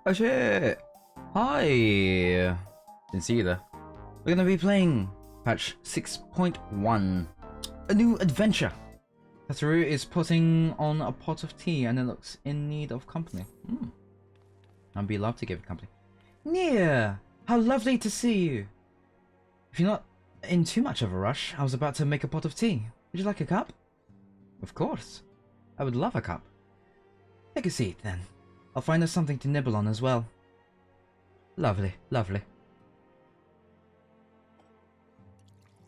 Oh shit! Hi! Didn't see you there. We're gonna be playing patch 6.1. A new adventure! WeRe is putting on a pot of tea and it looks in need of company. I'd be loved to give it company. Nia! How lovely to see you! If you're not in too much of a rush, I was about to make a pot of tea. Would you like a cup? Of course. I would love a cup. Take a seat then. I'll find us something to nibble on as well. Lovely, lovely.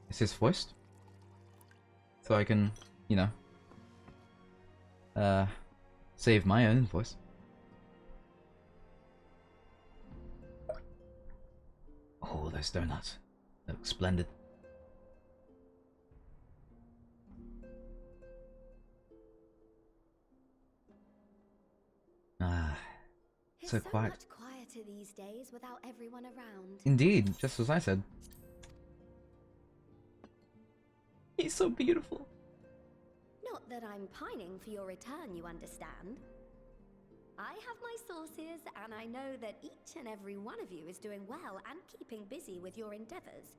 Is this voiced? So I can, you know, save my own voice. Oh, those donuts. They look splendid. So quiet. It's so much quieter these days without everyone around. Indeed, just as I said. He's so beautiful. Not that I'm pining for your return, you understand. I have my sources, and I know that each and every one of you is doing well and keeping busy with your endeavors.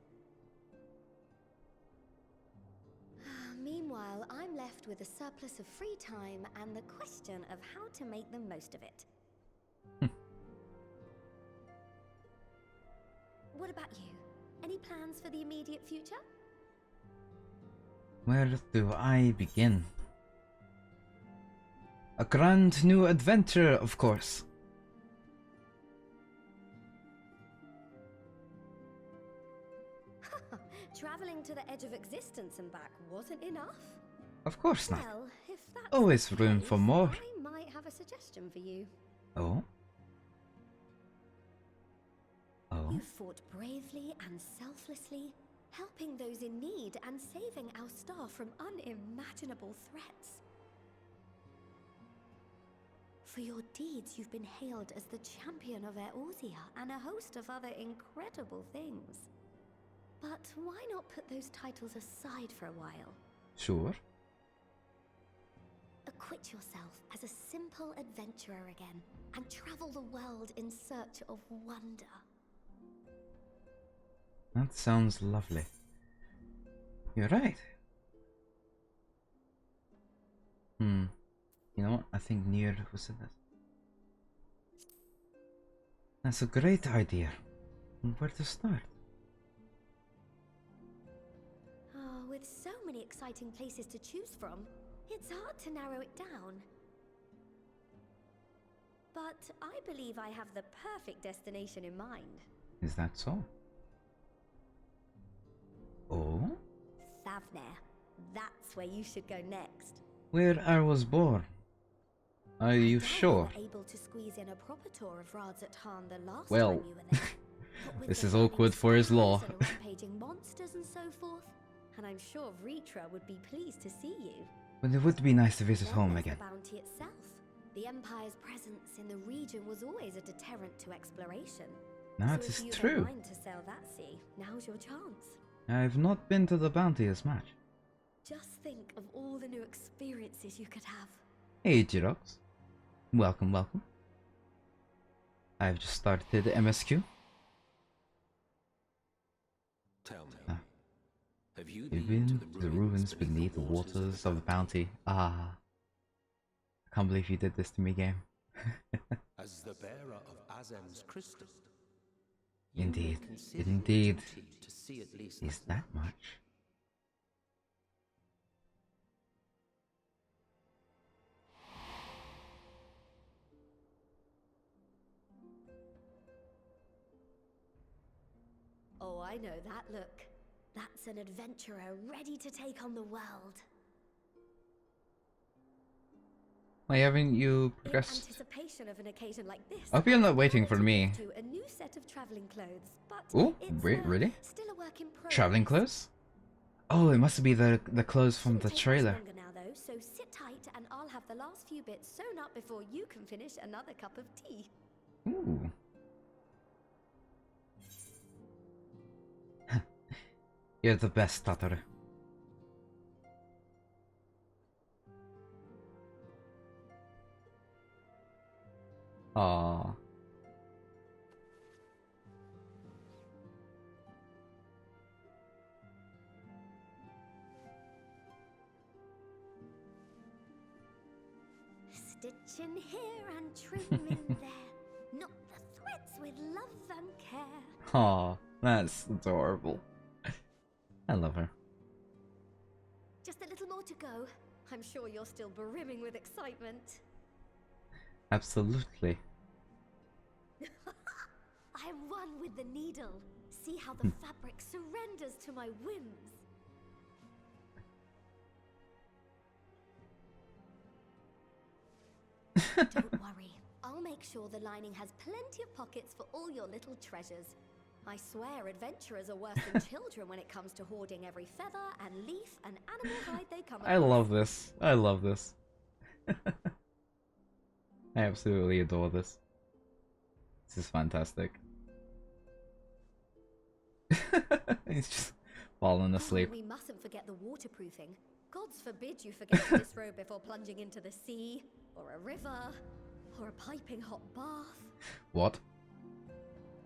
Meanwhile, I'm left with a surplus of free time and the question of how to make the most of it. What about you? Any plans for the immediate future? Where do I begin? A grand new adventure, of course. Traveling to the edge of existence and back wasn't enough? Of course not. Well, if that's Always the room case, for more. I might have a suggestion for you. Oh? Oh? You fought bravely and selflessly, helping those in need and saving our star from unimaginable threats. For your deeds, you've been hailed as the champion of Eorzea and a host of other incredible things. But why not put those titles aside for a while? Sure. Acquit yourself as a simple adventurer again, and travel the world in search of wonder. That sounds lovely. You're right. You know what? I think Nier who said that. That's a great idea. Where to start? Oh, with so many exciting places to choose from, it's hard to narrow it down. But I believe I have the perfect destination in mind. Is that so? Oh? Thavner. That's where you should go next. Where I was born. Are you sure? I able to squeeze in a proper tour of Radzat Han the last Well, time you were there. But with this the is awkward for his law. and rampaging monsters and so forth, and I'm sure Vritra would be pleased to see you. But it would be nice to visit Then home there's again. The bounty itself. The Empire's presence in the region was always a deterrent to exploration. That So is if you true. don't mind to sail that sea, now's your chance. I've not been to the bounty as much. Just think of all the new experiences you could have. Hey Jirox. Welcome, welcome. I've just started the MSQ. Tell me, Ah. have you You've been been to to the ruins beneath the waters of the bounty. Ah. I can't believe you did this to me, game. As the bearer of Azem's crystal? you Indeed, may consider it indeed. duty to see at least Is that much? Oh, I know that look. That's an adventurer ready to take on the world. Why haven't you In progressed? anticipation of an occasion like this, I hope you're not I've waiting planned for to me. gift you a new set of traveling clothes, but Oh, it's, wait, really? still a work in progress. Traveling clothes? Oh, it must be the clothes from Shouldn't the take much trailer. longer now, though, so sit tight and I'll have the last few bits sewn up before you can finish another cup of tea. Ooh. You're the best, Tataru. Aww. Stitching here and trimming there. Knot the threads with love and care. Aw, that's adorable. I love her. Just a little more to go. I'm sure you're still brimming with excitement. Absolutely. I am one with the needle. See how the fabric surrenders to my whims. Don't worry. I'll make sure the lining has plenty of pockets for all your little treasures. I swear adventurers are worse than children when it comes to hoarding every feather and leaf and animal hide they come across. I love this. I love this. I absolutely adore this. This is fantastic. He's just falling asleep. We mustn't forget the waterproofing. Gods forbid you forget to disrobe before plunging into the sea, or a river, or a piping hot bath. What?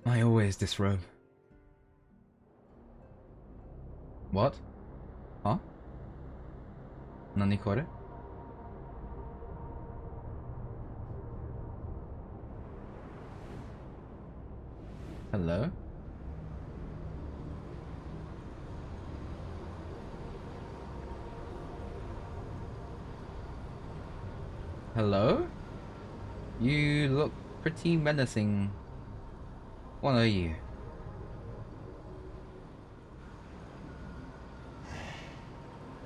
I always disrobe. What? Huh? Nani kore? Hello? Hello? You look pretty menacing. What are you?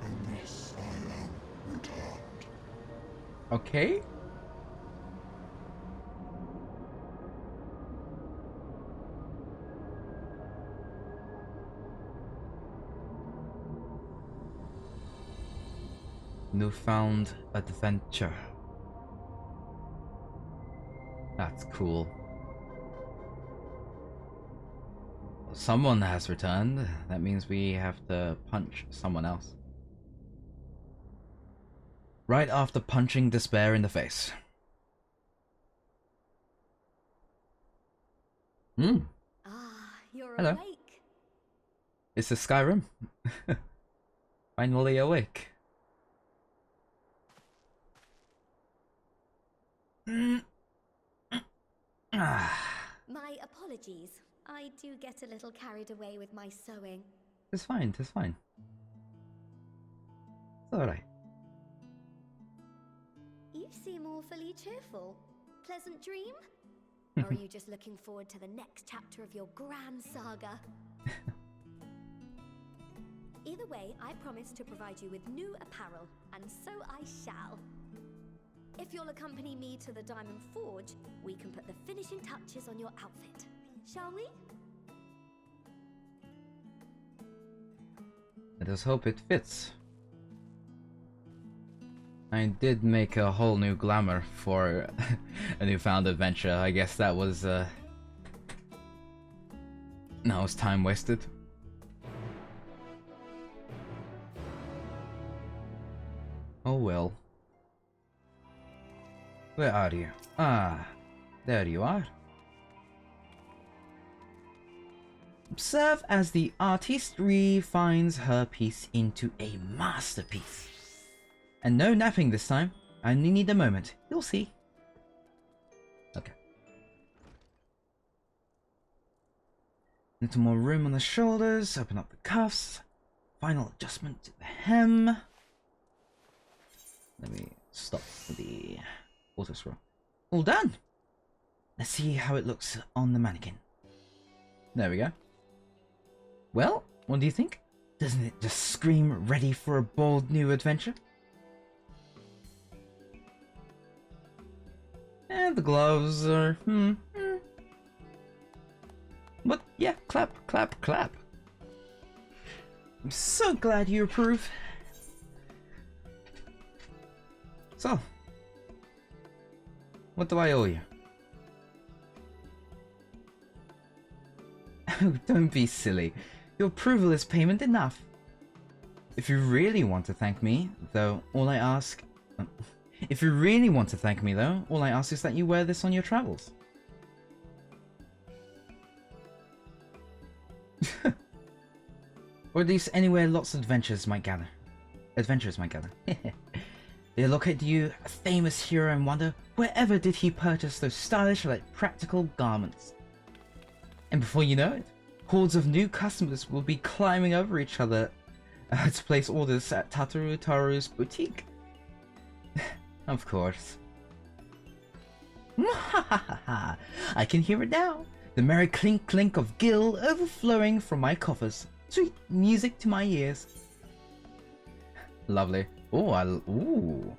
Unless I am returned. Okay? Newfound adventure. That's cool. Someone has returned. That means we have to punch someone else. Right after punching despair in the face. Ah, you're Hello. awake. It's a Skyrim. Finally awake. My apologies. I do get a little carried away with my sewing. It's fine, it's fine. It's alright. You seem awfully cheerful. Pleasant dream? Or are you just looking forward to the next chapter of your grand saga? Either way, I promise to provide you with new apparel, and so I shall. If you'll accompany me to the Diamond Forge, we can put the finishing touches on your outfit. Shall we? Let us hope it fits. I did make a whole new glamour for a newfound adventure. I guess that was time wasted. Oh well. Where are you? Ah, there you are. Observe as the artist refines her piece into a masterpiece. And no napping this time. I only need a moment. You'll see. Okay. Little more room on the shoulders. Open up the cuffs. Final adjustment to the hem. Let me stop the auto scroll. All done. Let's see how it looks on the mannequin. There we go. Well, what do you think? Doesn't it just scream ready for a bold new adventure? And the gloves are, But yeah, clap, clap, clap. I'm so glad you approve. So, what do I owe you? Oh, don't be silly. Your approval is payment enough. If you really want to thank me, though, all I ask... If you really want to thank me, though, all I ask is that you wear this on your travels. Or at least anywhere lots of adventurers might gather. They locate you, a famous hero, and wonder wherever did he purchase those stylish yet practical garments. And before you know it, hordes of new customers will be climbing over each other to place orders at Taru's boutique. Of course. I can hear it now. The merry clink clink of gil overflowing from my coffers. Sweet music to my ears. Lovely. Oh, ooh.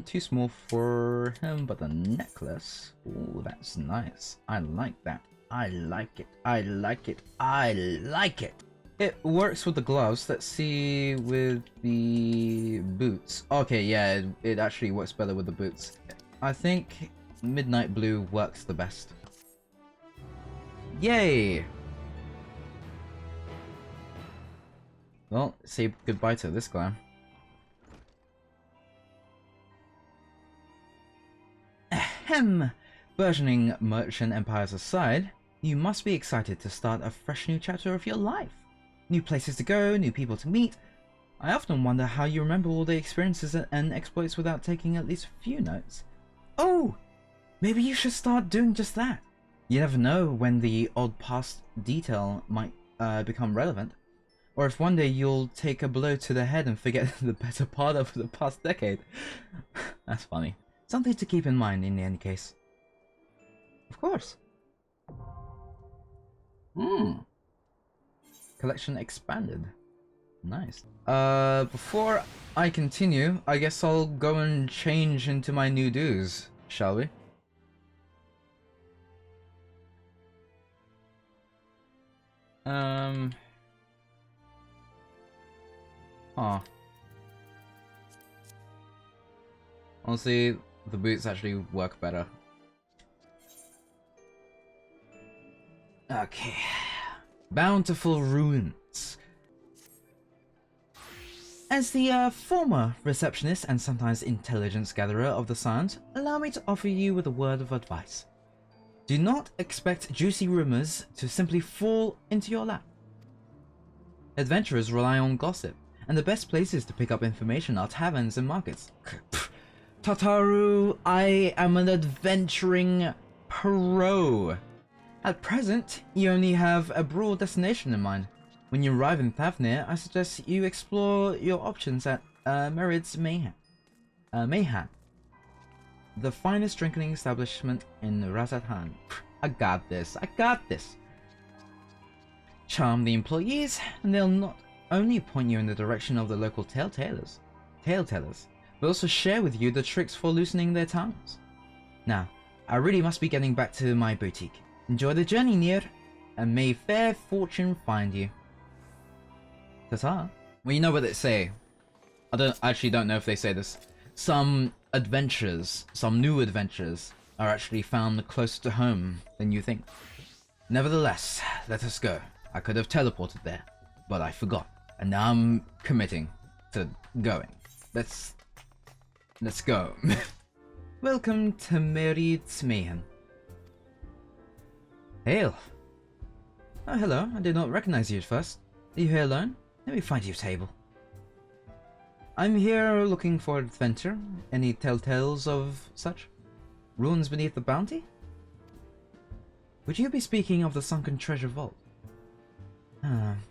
Too small for him, but the necklace. Ooh, that's nice. I like that. I like it. I like it. I like it. It works with the gloves. Let's see with the boots. Okay, yeah, it actually works better with the boots. I think midnight blue works the best. Yay! Well, say goodbye to this guy. Ahem! Burgeoning merchant empires aside, you must be excited to start a fresh new chapter of your life. New places to go, new people to meet. I often wonder how you remember all the experiences and exploits without taking at least a few notes. Oh! Maybe you should start doing just that. You never know when the odd past detail might become relevant. Or if one day you'll take a blow to the head and forget the better part of the past decade. That's funny. Something to keep in mind in any case. Of course. Collection expanded. Nice. Before I continue, I guess I'll go and change into my new dues, shall we? Oh. Honestly, the boots actually work better. Okay. Bountiful Ruins. As the former receptionist and sometimes intelligence gatherer of the Scions, allow me to offer you with a word of advice. Do not expect juicy rumors to simply fall into your lap. Adventurers rely on gossip, and the best places to pick up information are taverns and markets. Tataru, I am an adventuring pro. At present, you only have a broad destination in mind. When you arrive in Thavnir, I suggest you explore your options at Merid's Mayhan, the finest drinking establishment in Razathan. I got this. I got this. Charm the employees, and they'll not only point you in the direction of the local tale-tellers, but also share with you the tricks for loosening their tongues. Now, I really must be getting back to my boutique. Enjoy the journey, Nier, and may fair fortune find you. Ta-ta. Well, you know what they say. I actually don't know if they say this. Some adventures, some new adventures, are actually found closer to home than you think. Nevertheless, let us go. I could have teleported there, but I forgot. And now I'm committing to going. Let's go. Welcome to Merid's Mayhan. Hail. Oh, hello. I did not recognize you at first. Are you here alone? Let me find you a table. I'm here looking for adventure. Any telltales of such? Ruins beneath the bounty? Would you be speaking of the sunken treasure vault?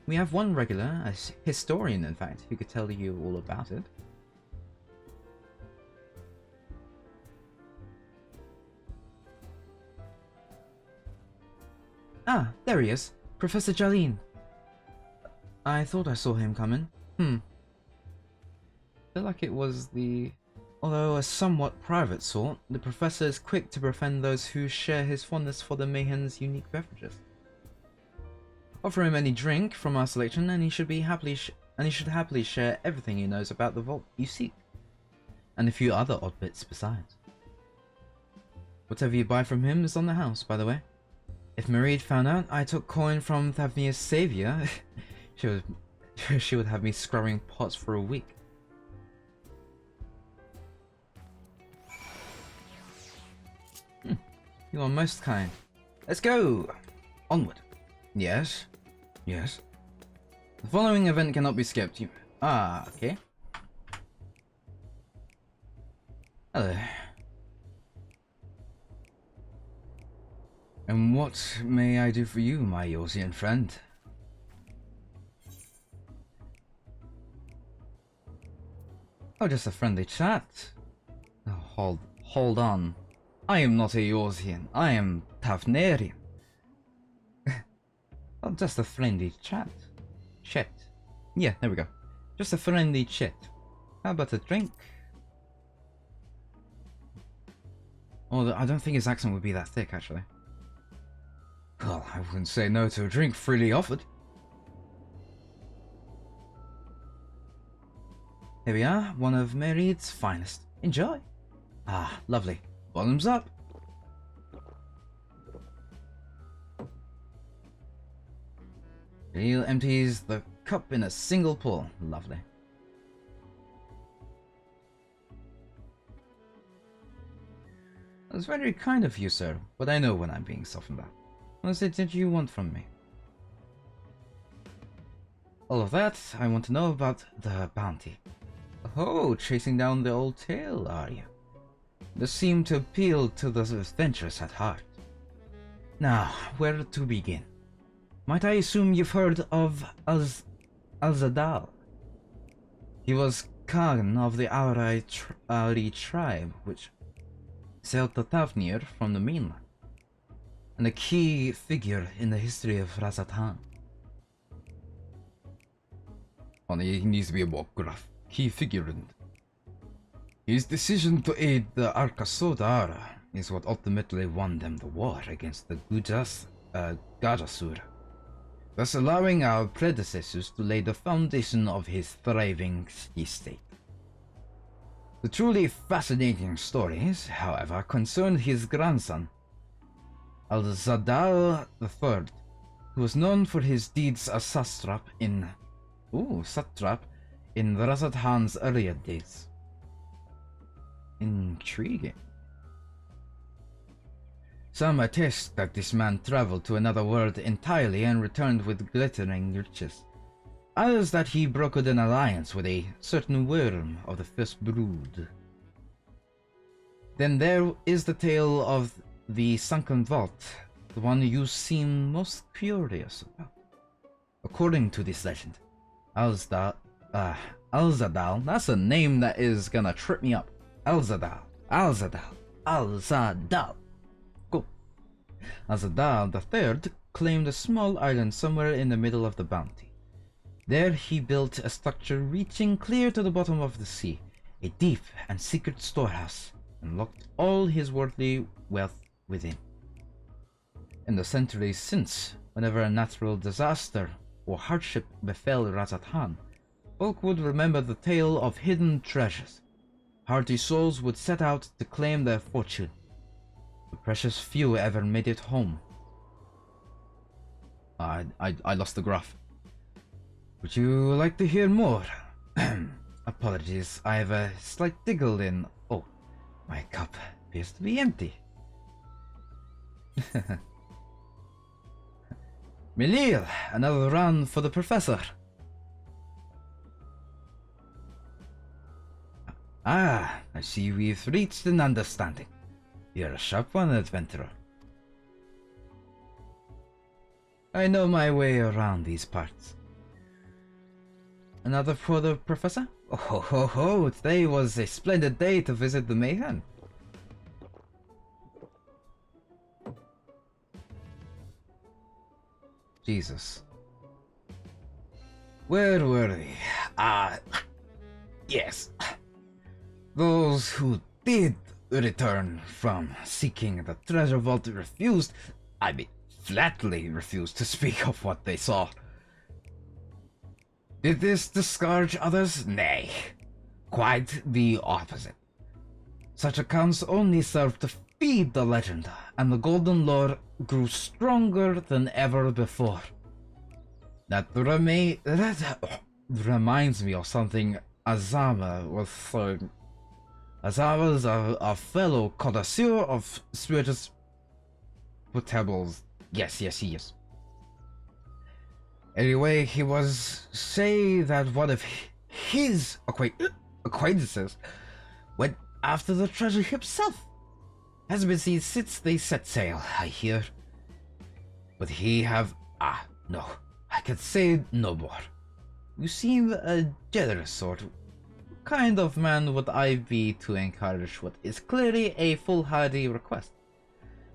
We have one regular, a historian in fact, who could tell you all about it. Ah, there he is. Professor Jalin. I thought I saw him coming. I feel like it was the... Although a somewhat private sort, the professor is quick to befriend those who share his fondness for the Mayhan's unique beverages. Offer him any drink from our selection, and he should happily share everything he knows about the vault you seek, and a few other odd bits besides. Whatever you buy from him is on the house, by the way. If Merid found out I took coin from Thavnir's savior, she would have me scrubbing pots for a week. You are most kind. Let's go! Onward. Yes. Yes. The following event cannot be skipped. Okay. Hello. And what may I do for you, my Yosian friend? Oh, just a friendly chat. Oh, hold on. I am not a Yosian. I am Tavnerian. Oh, just a friendly chat. Chat. Yeah, there we go. Just a friendly chat. How about a drink? Oh, I don't think his accent would be that thick, actually. Well, I wouldn't say no to a drink freely offered. Here we are, one of Mereed's finest. Enjoy. Ah, lovely. Bottoms up. Neil empties the cup in a single pull. Lovely. That's very kind of you, sir, but I know when I'm being softened up. What is it that you want from me? All of that, I want to know about the bounty. Oh, chasing down the old tale, are you? This seemed to appeal to the adventurous at heart. Now, where to begin? Might I assume you've heard of Al-Zadal? He was Khan of the Auri tribe, which sailed to Tavnir from the mainland, and a key figure in the history of Razatan. He needs to be a more gruff. Key figure in it. His decision to aid the Arkasodara is what ultimately won them the war against the Gajasura, thus allowing our predecessors to lay the foundation of his thriving estate. The truly fascinating stories, however, concerned his grandson, Al-Zadal III, who was known for his deeds as satrap in Razathan's earlier days. Intriguing. Some attest that this man traveled to another world entirely and returned with glittering riches. Others that he brokered an alliance with a certain worm of the first brood. Then there is the tale of the sunken vault, the one you seem most curious about. According to this legend, Al-Zadal, that's a name that is gonna trip me up. Al-Zadal. Cool. Al-Zadal III claimed a small island somewhere in the middle of the bounty. There he built a structure reaching clear to the bottom of the sea, a deep and secret storehouse, and locked all his worldly wealth within. In the centuries since, whenever a natural disaster or hardship befell Razathan, folk would remember the tale of hidden treasures. Hardy souls would set out to claim their fortune. The precious few ever made it home. I lost the graph. Would you like to hear more? Apologies, I have a slight diggle in... Oh, my cup appears to be empty. Melil, another round for the professor. Ah, I see we've reached an understanding. You're a sharp one, adventurer. I know my way around these parts. Another for the professor? Oh ho ho, today was a splendid day to visit the Mayhem. Jesus. Where were we? Yes. Those who did return from seeking the treasure vault refused, flatly refused to speak of what they saw. Did this discourage others? Nay, quite the opposite. Such accounts only served to feed the legend, and the golden lore grew stronger than ever before. That reminds me of something Azama was saying. Azama's a fellow connoisseur of spirituous potables. Yes, he is. Anyway, he was saying that one of his acquaintances went after the treasure himself. Has been seen since they set sail, I hear. But he have... no. I can say no more. You seem a generous sort. What kind of man would I be to encourage what is clearly a foolhardy request?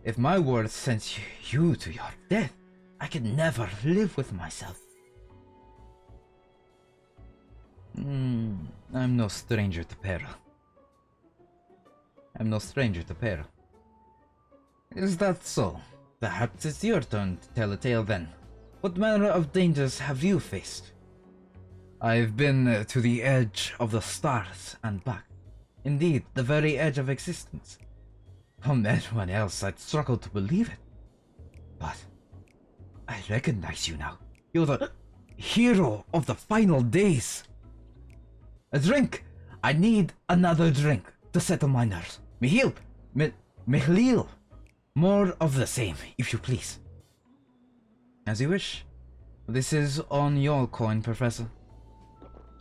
If my words sent you to your death, I could never live with myself. I'm no stranger to peril. Is that so? Perhaps it's your turn to tell a tale then. What manner of dangers have you faced? I've been to the edge of the stars and back. Indeed, the very edge of existence. From anyone else, I'd struggle to believe it. But I recognize you now. You're the hero of the final days. A drink! I need another drink to settle my nerves. Michiel! Michiel! More of the same, if you please. As you wish. This is on your coin, Professor.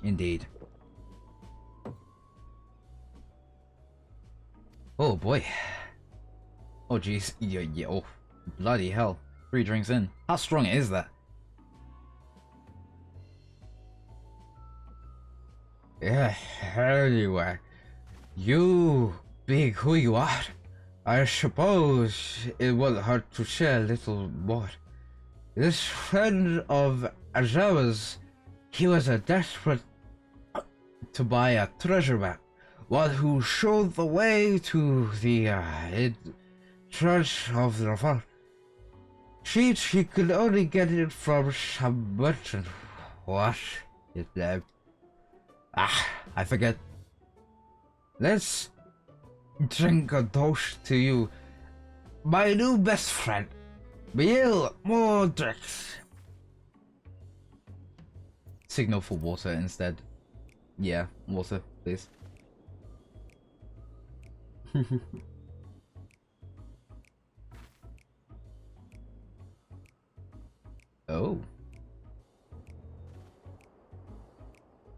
Indeed. Oh boy. Oh jeez. Yeah, oh, bloody hell. 3 drinks in. How strong is that? Yeah, anyway. You being who you are, I suppose it would hurt to share a little more. This friend of Azawa's, he was a desperate to buy a treasure map, one who showed the way to the church of the vault. She could only get it from some merchant. What is that? I forget. Let's drink a toast to you, my new best friend. Michiel, more drinks. Signal for water instead. Yeah, water, please. Oh.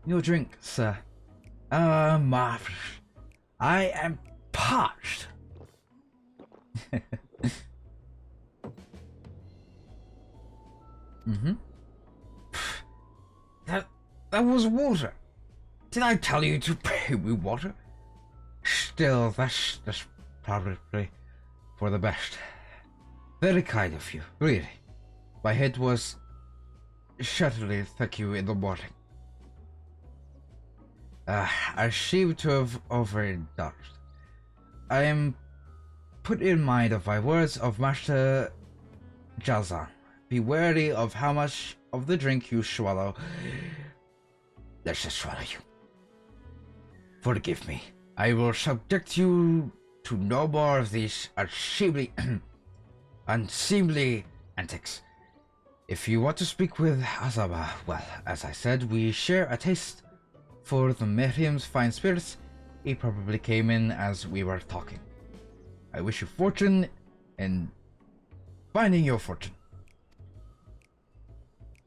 Your drink, sir. Marvelous. I am parched. That was water. Did I tell you to pay me water? Still, that's probably for the best. Very kind of you, really. My head was shattered, thank you, in the morning. I seem to have overindulged. I am put in mind of my words of Master Jazan. Be wary of how much of the drink you swallow. Let's just swallow you. Forgive me. I will subject you to no more of these unseemly antics. If you want to speak with Azawa, well, as I said, we share a taste for the Miriam's fine spirits. He probably came in as we were talking. I wish you fortune in finding your fortune.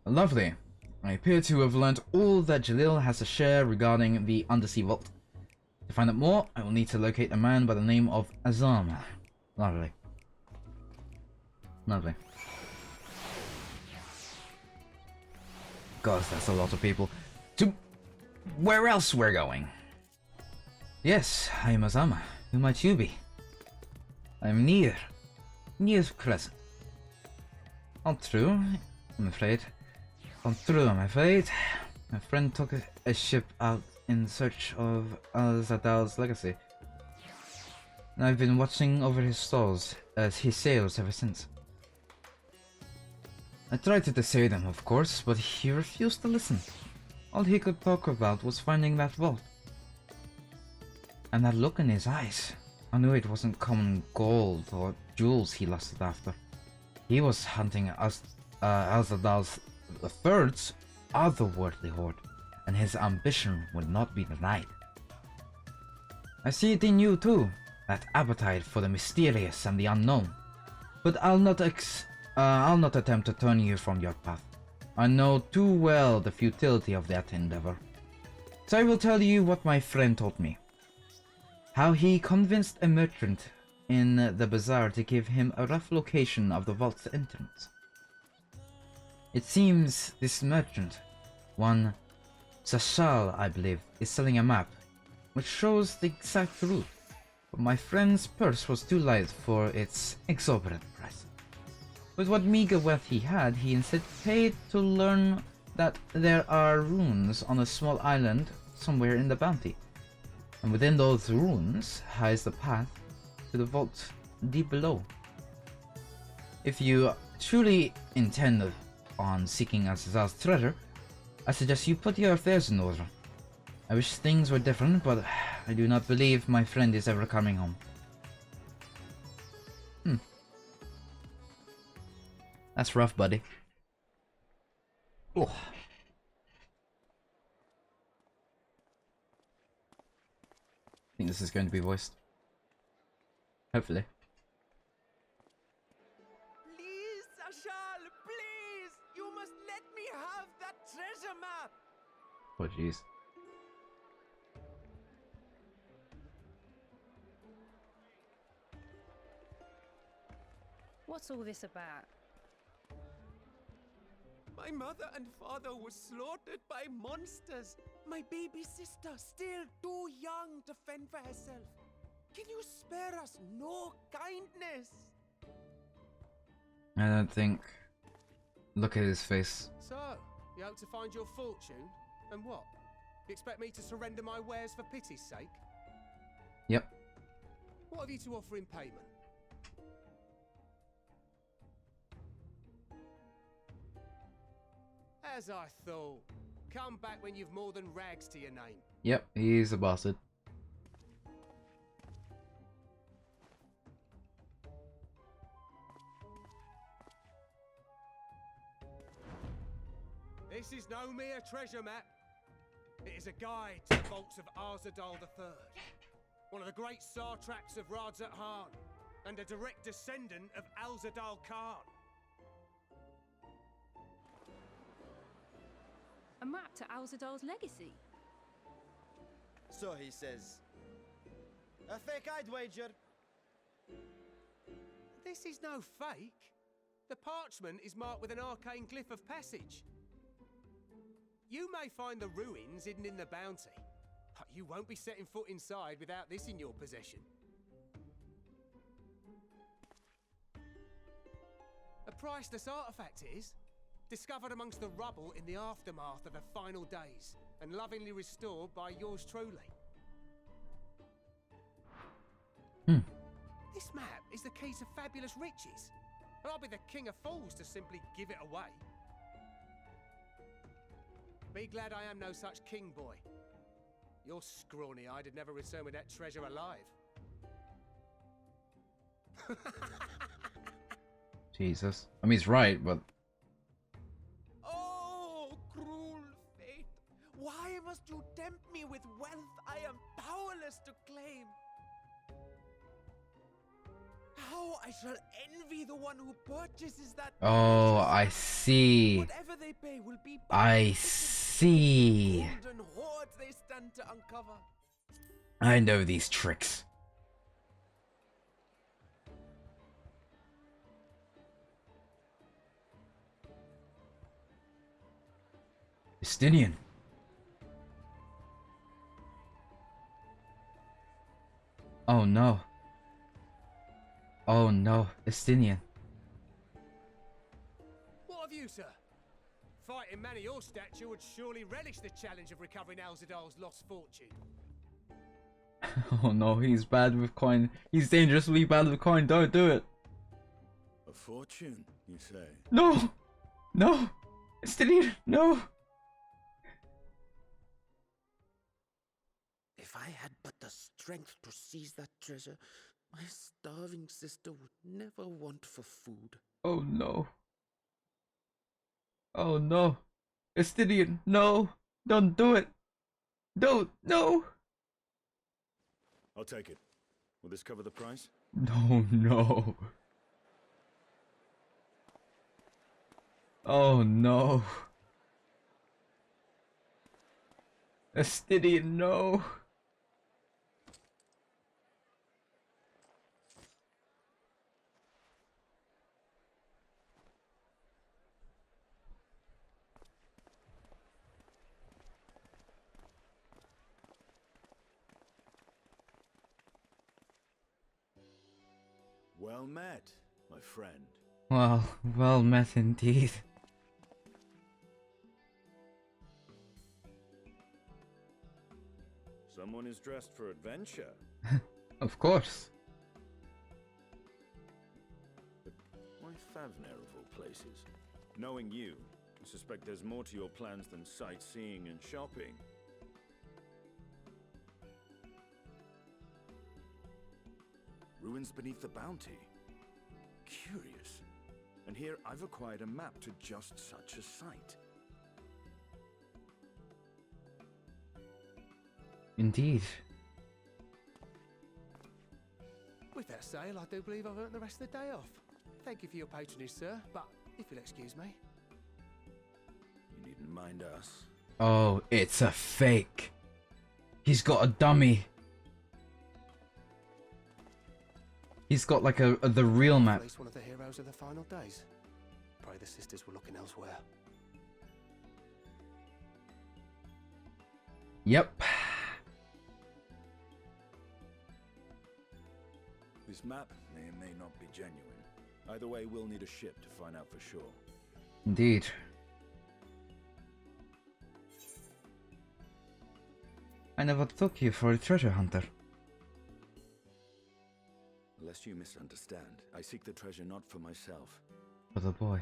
Lovely. I appear to have learnt all that Jalil has to share regarding the undersea vault. To find out more, I will need to locate a man by the name of Azam. Lovely. Lovely. God, that's a lot of people. To where else we're going? Yes, I am Azama. Who might you be? I am near Crescent. All true, I'm afraid. My friend took a ship out in search of Al-Zadal's legacy. And I've been watching over his stalls as he sails ever since. I tried to dissuade him, of course, but he refused to listen. All he could talk about was finding that vault. And that look in his eyes. I knew it wasn't common gold or jewels he lusted after. He was hunting Al-Zadal's III's otherworldly hoard, and his ambition would not be denied. I see it in you too, that appetite for the mysterious and the unknown. But I'll not attempt to turn you from your path. I know too well the futility of that endeavor. So I will tell you what my friend told me. how he convinced a merchant in the bazaar to give him a rough location of the vault's entrance. It seems this merchant, one Sashal I believe, is selling a map which shows the exact route, but my friend's purse was too light for its exorbitant price. With what meager wealth he had, he instead paid to learn that there are runes on a small island somewhere in the bounty, and within those runes hides the path to the vault deep below. If you truly intend on seeking Azaz's treasure, I suggest you put your affairs in order. I wish things were different, but I do not believe my friend is ever coming home. That's rough, buddy. Oh. I think this is going to be voiced. Hopefully. Please, Sashal, please! You must let me have that treasure map! Oh jeez. What's all this about? My mother and father were slaughtered by monsters. My baby sister, still too young to fend for herself. Can you spare us no kindness? I don't think... Look at his face. So, you hope to find your fortune? And what? You expect me to surrender my wares for pity's sake? Yep. What have you to offer in payment? As I thought. Come back when you've more than rags to your name. Yep, he's a bastard. This is no mere treasure map. It is a guide to the vaults of Arzadal III, one of the great satraps of Radzat Han, and a direct descendant of Alzadal Khan. A map to Alzadal's legacy? So he says. A fake, I'd wager. This is no fake. The parchment is marked with an arcane glyph of passage. You may find the ruins hidden in the bounty, but you won't be setting foot inside without this in your possession. A priceless artifact it is, discovered amongst the rubble in the aftermath of the final days, and lovingly restored by yours truly. This map is the key to fabulous riches, and I'll be the king of fools to simply give it away. Be glad I am no such king, boy. Your scrawny-eyed had never return with that treasure alive. Jesus. I mean, he's right, but... Oh, cruel fate! Why must you tempt me with wealth I am powerless to claim? How I shall envy the one who purchases that. Oh, I see. Whatever they pay will be. I see. Golden hoards they stand to uncover. I know these tricks. Justinian. Oh no. Oh no, Justinian. What of you, sir? Fighting man of your stature would surely relish the challenge of recovering Alzadal's lost fortune. Oh no, he's bad with coin. He's dangerously bad with coin. Don't do it. A fortune, you say? No! No! Justinian, no! If I had but the strength to seize that treasure, my starving sister would never want for food. Oh no. Oh no. Justinian, no! Don't do it! Don't! No! I'll take it. Will this cover the price? No, no. Oh no. Justinian, no. Well met, my friend. Well met indeed. Someone is dressed for adventure. Of course. But why Favner of all places? Knowing you, I suspect there's more to your plans than sightseeing and shopping. Ruins beneath the bounty. Curious. And here I've acquired a map to just such a site. Indeed. With that sale, I do believe I've earned the rest of the day off. Thank you for your patronage, sir, but if you'll excuse me. You needn't mind us. Oh, it's a fake. He's got a dummy. He's got like the real map. At least one of the heroes of the final days. Pray the sisters were looking elsewhere. Yep. This map may or may not be genuine. Either way, we'll need a ship to find out for sure. Indeed. I never took you for a treasure hunter. Lest you misunderstand, I seek the treasure not for myself. For the boy.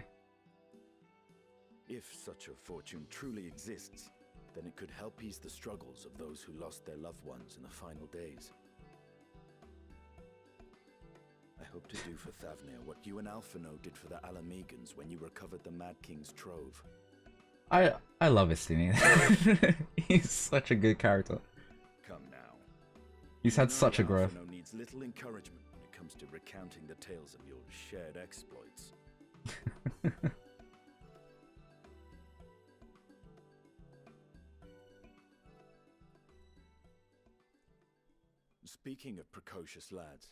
If such a fortune truly exists, then it could help ease the struggles of those who lost their loved ones in the final days. I hope to do for Thavnir what you and Alphino did for the Alamegans when you recovered the Mad King's trove. I love Estinian. He's such a good character. Come now. He's had such a growth. Alphino needs little encouragement when it comes to recounting the tales of your shared exploits. Speaking of precocious lads,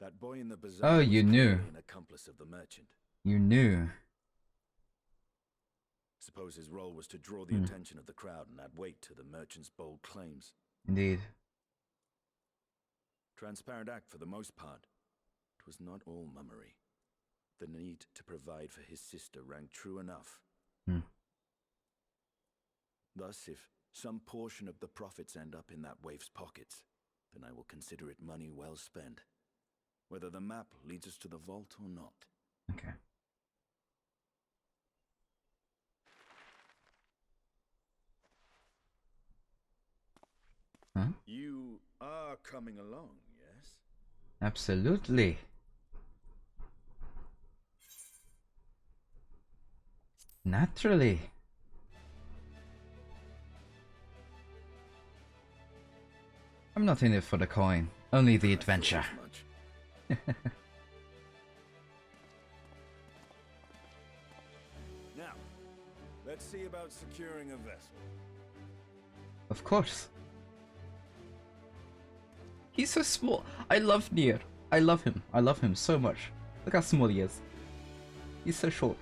that boy in the bazaar Oh, was you knew. clearly an accomplice of the merchant. You knew. Suppose his role was to draw the attention of the crowd and add weight to the merchant's bold claims. Indeed. Transparent act for the most part. It was not all mummery. The need to provide for his sister rang true enough. Thus, if some portion of the profits end up in that waif's pockets, then I will consider it money well spent. Whether the map leads us to the vault or not. Okay. Huh? You are coming along, yes? Absolutely. Naturally. I'm not in it for the coin, only the adventure. Now, let's see about securing a vessel. Of course. He's so small. I love Nier. I love him. I love him so much. Look how small he is. He's so short.